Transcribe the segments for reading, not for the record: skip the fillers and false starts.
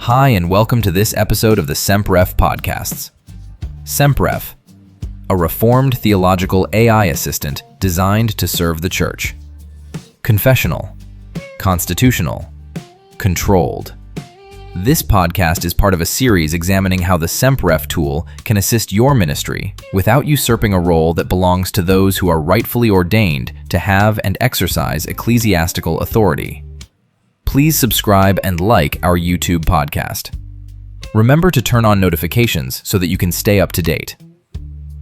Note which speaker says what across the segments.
Speaker 1: Hi, and welcome to this episode of the SEMPREF podcasts. SEMPREF, a reformed theological AI assistant designed to serve the church. Confessional, constitutional, controlled. This podcast is part of a series examining how the SEMPREF tool can assist your ministry without usurping a role that belongs to those who are rightfully ordained to have and exercise ecclesiastical authority. Please subscribe and like our YouTube podcast. Remember to turn on notifications so that you can stay up to date.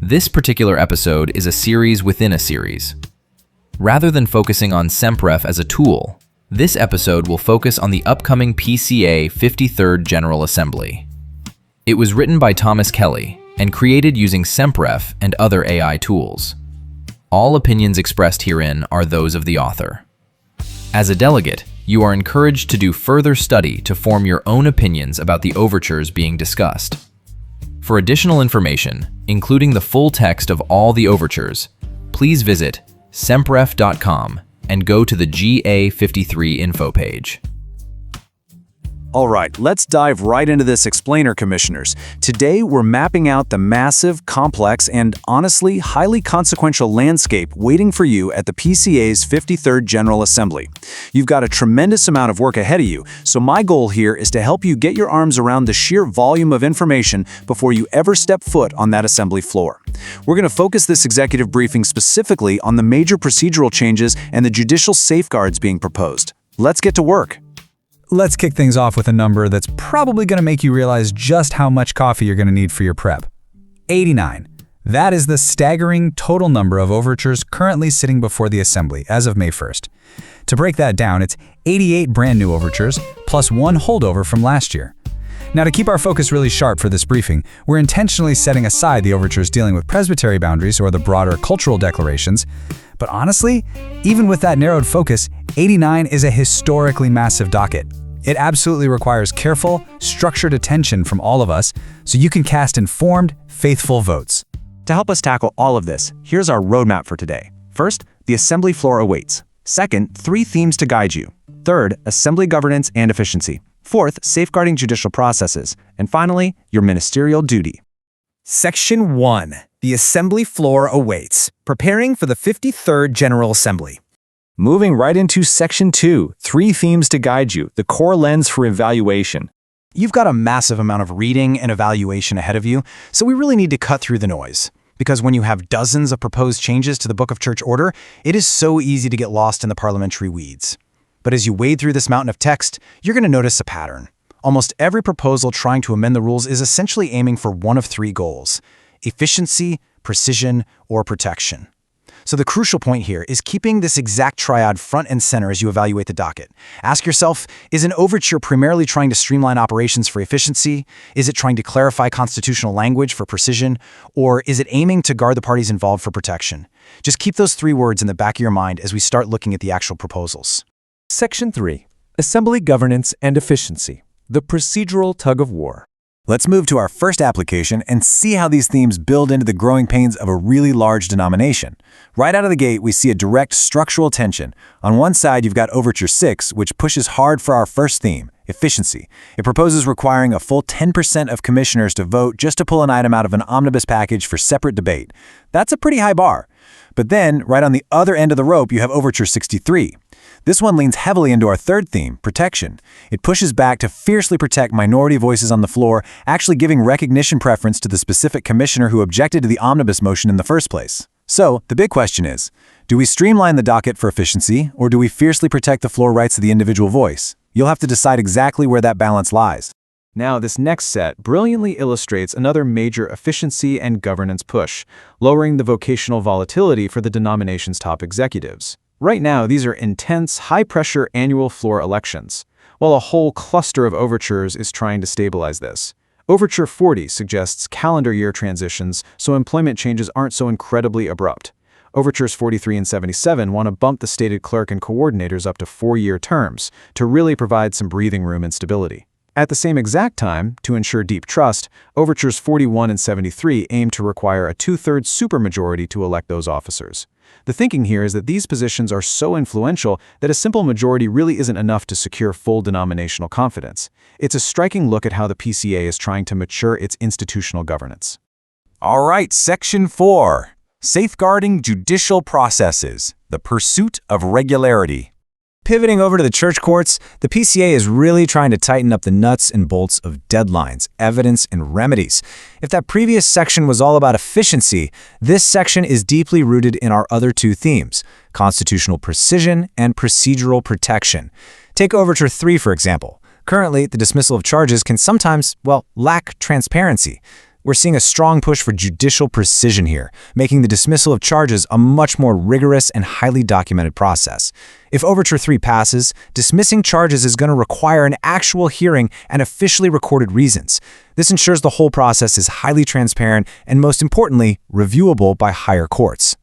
Speaker 1: This particular episode is a series within a series. Rather than focusing on SEMPREF as a tool, this episode will focus on the upcoming PCA 53rd General Assembly. It was written by Thomas Kelly and created using SEMPREF and other AI tools. All opinions expressed herein are those of the author. As a delegate, you are encouraged to do further study to form your own opinions about the overtures being discussed. For additional information, including the full text of all the overtures, please visit sempref.com and go to the GA53 info page.
Speaker 2: All right, let's dive right into this explainer, Commissioners. Today, we're mapping out the massive, complex, and honestly, highly consequential landscape waiting for you at the PCA's 53rd General Assembly. You've got a tremendous amount of work ahead of you, so my goal here is to help you get your arms around the sheer volume of information before you ever step foot on that assembly floor. We're going to focus this executive briefing specifically on the major procedural changes and the judicial safeguards being proposed. Let's get to work.
Speaker 3: Let's kick things off with a number that's probably going to make you realize just how much coffee you're going to need for your prep. 89. That is the staggering total number of overtures currently sitting before the Assembly as of May 1st. To break that down, it's 88 brand new overtures, plus one holdover from last year. Now, to keep our focus really sharp for this briefing, we're intentionally setting aside the overtures dealing with presbytery boundaries or the broader cultural declarations. But honestly, even with that narrowed focus, 89 is a historically massive docket. It absolutely requires careful, structured attention from all of us so you can cast informed, faithful votes.
Speaker 2: To help us tackle all of this, here's our roadmap for today. First, the assembly floor awaits. Second, 3 themes to guide you. Third, assembly governance and efficiency. Fourth, safeguarding judicial processes. And finally, your ministerial duty.
Speaker 4: Section 1. The assembly floor awaits. Preparing for the 53rd General Assembly.
Speaker 2: Moving right into Section 2, 3 themes to guide you, the core lens for evaluation.
Speaker 5: You've got a massive amount of reading and evaluation ahead of you, so we really need to cut through the noise. Because when you have dozens of proposed changes to the Book of Church Order, it is so easy to get lost in the parliamentary weeds. But as you wade through this mountain of text, you're going to notice a pattern. Almost every proposal trying to amend the rules is essentially aiming for one of 3 goals: efficiency, precision, or protection. So the crucial point here is keeping this exact triad front and center as you evaluate the docket. Ask yourself, is an overture primarily trying to streamline operations for efficiency? Is it trying to clarify constitutional language for precision? Or is it aiming to guard the parties involved for protection? Just keep those 3 words in the back of your mind as we start looking at the actual proposals.
Speaker 6: Section 3. Assembly Governance and Efficiency. The procedural tug-of-war.
Speaker 2: Let's move to our first application and see how these themes build into the growing pains of a really large denomination. Right out of the gate, we see a direct structural tension. On one side, you've got Overture 6, which pushes hard for our first theme, efficiency. It proposes requiring a full 10% of commissioners to vote just to pull an item out of an omnibus package for separate debate. That's a pretty high bar. But then, right on the other end of the rope, you have Overture 63. This one leans heavily into our third theme, protection. It pushes back to fiercely protect minority voices on the floor, actually giving recognition preference to the specific commissioner who objected to the omnibus motion in the first place. So, the big question is, do we streamline the docket for efficiency, or do we fiercely protect the floor rights of the individual voice? You'll have to decide exactly where that balance lies.
Speaker 7: Now, this next set brilliantly illustrates another major efficiency and governance push, lowering the vocational volatility for the denomination's top executives. Right now, these are intense, high-pressure annual floor elections, while a whole cluster of overtures is trying to stabilize this. Overture 40 suggests calendar year transitions so employment changes aren't so incredibly abrupt. Overtures 43 and 77 want to bump the stated clerk and coordinators up to 4-year terms to really provide some breathing room and stability. At the same exact time, to ensure deep trust, Overtures 41 and 73 aim to require a two-thirds supermajority to elect those officers. The thinking here is that these positions are so influential that a simple majority really isn't enough to secure full denominational confidence. It's a striking look at how the PCA is trying to mature its institutional governance.
Speaker 2: All right, Section 4. Safeguarding Judicial Processes, the Pursuit of Regularity.
Speaker 3: Pivoting over to the church courts, the PCA is really trying to tighten up the nuts and bolts of deadlines, evidence, and remedies. If that previous section was all about efficiency, this section is deeply rooted in our other two themes, constitutional precision and procedural protection. Take Overture 3, for example. Currently, the dismissal of charges can sometimes, lack transparency. We're seeing a strong push for judicial precision here, making the dismissal of charges a much more rigorous and highly documented process. If Overture 3 passes, dismissing charges is going to require an actual hearing and officially recorded reasons. This ensures the whole process is highly transparent and, most importantly, reviewable by higher courts.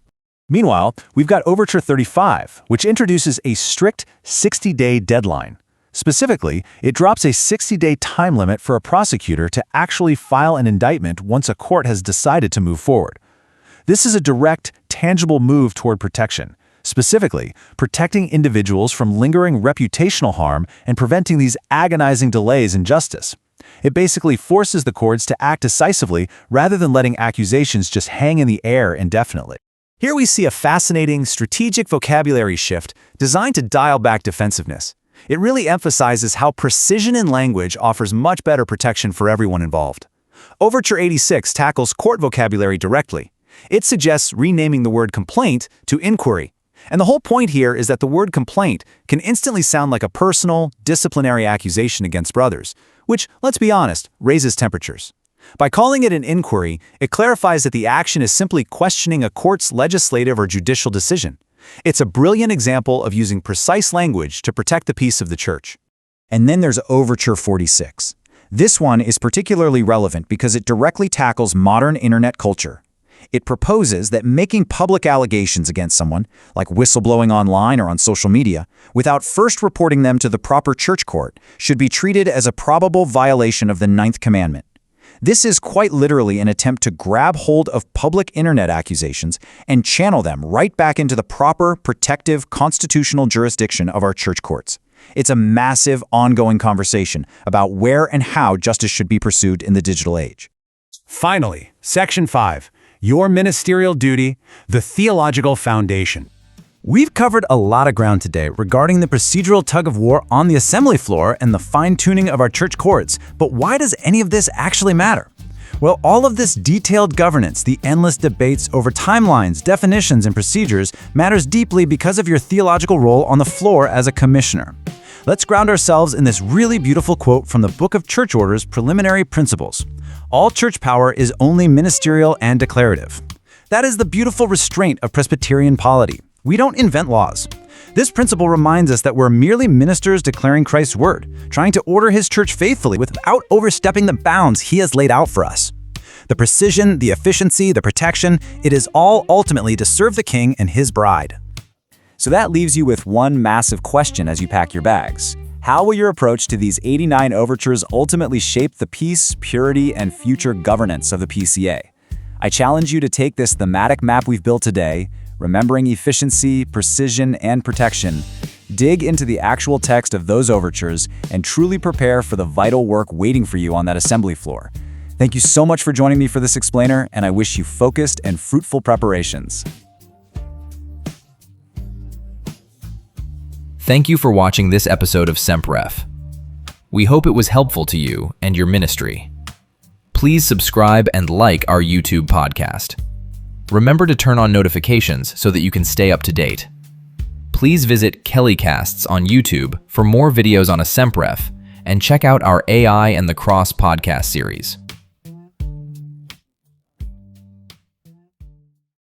Speaker 2: Meanwhile, we've got Overture 35, which introduces a strict 60-day deadline. Specifically, it drops a 60-day time limit for a prosecutor to actually file an indictment once a court has decided to move forward. This is a direct, tangible move toward protection, specifically protecting individuals from lingering reputational harm and preventing these agonizing delays in justice. It basically forces the courts to act decisively rather than letting accusations just hang in the air indefinitely. Here we see a fascinating, strategic vocabulary shift designed to dial back defensiveness. It really emphasizes how precision in language offers much better protection for everyone involved. Overture 86 tackles court vocabulary directly. It suggests renaming the word complaint to inquiry. And the whole point here is that the word complaint can instantly sound like a personal, disciplinary accusation against brothers, which, let's be honest, raises temperatures. By calling it an inquiry, it clarifies that the action is simply questioning a court's legislative or judicial decision. It's a brilliant example of using precise language to protect the peace of the church.
Speaker 5: And then there's Overture 46. This one is particularly relevant because it directly tackles modern internet culture. It proposes that making public allegations against someone, like whistleblowing online or on social media, without first reporting them to the proper church court, should be treated as a probable violation of the 9th commandment. This is quite literally an attempt to grab hold of public internet accusations and channel them right back into the proper, protective, constitutional jurisdiction of our church courts. It's a massive, ongoing conversation about where and how justice should be pursued in the digital age.
Speaker 2: Finally, Section 5, Your Ministerial Duty, the Theological Foundation. We've covered a lot of ground today regarding the procedural tug-of-war on the assembly floor and the fine-tuning of our church courts, but why does any of this actually matter? Well, all of this detailed governance, the endless debates over timelines, definitions, and procedures matters deeply because of your theological role on the floor as a commissioner. Let's ground ourselves in this really beautiful quote from the Book of Church Orders Preliminary Principles. All church power is only ministerial and declarative. That is the beautiful restraint of Presbyterian polity. We don't invent laws. This principle reminds us that we're merely ministers declaring Christ's word, trying to order his church faithfully without overstepping the bounds he has laid out for us. The precision, the efficiency, the protection, it is all ultimately to serve the king and his bride.
Speaker 3: So that leaves you with one massive question as you pack your bags. How will your approach to these 89 overtures ultimately shape the peace, purity, and future governance of the PCA? I challenge you to take this thematic map we've built today, remembering efficiency, precision, and protection, dig into the actual text of those overtures, and truly prepare for the vital work waiting for you on that assembly floor. Thank you so much for joining me for this explainer, and I wish you focused and fruitful preparations.
Speaker 1: Thank you for watching this episode of SempRef. We hope it was helpful to you and your ministry. Please subscribe and like our YouTube podcast. Remember to turn on notifications so that you can stay up to date. Please visit Kellycasts on YouTube for more videos on a SempRef, and check out our AI and the Cross podcast series.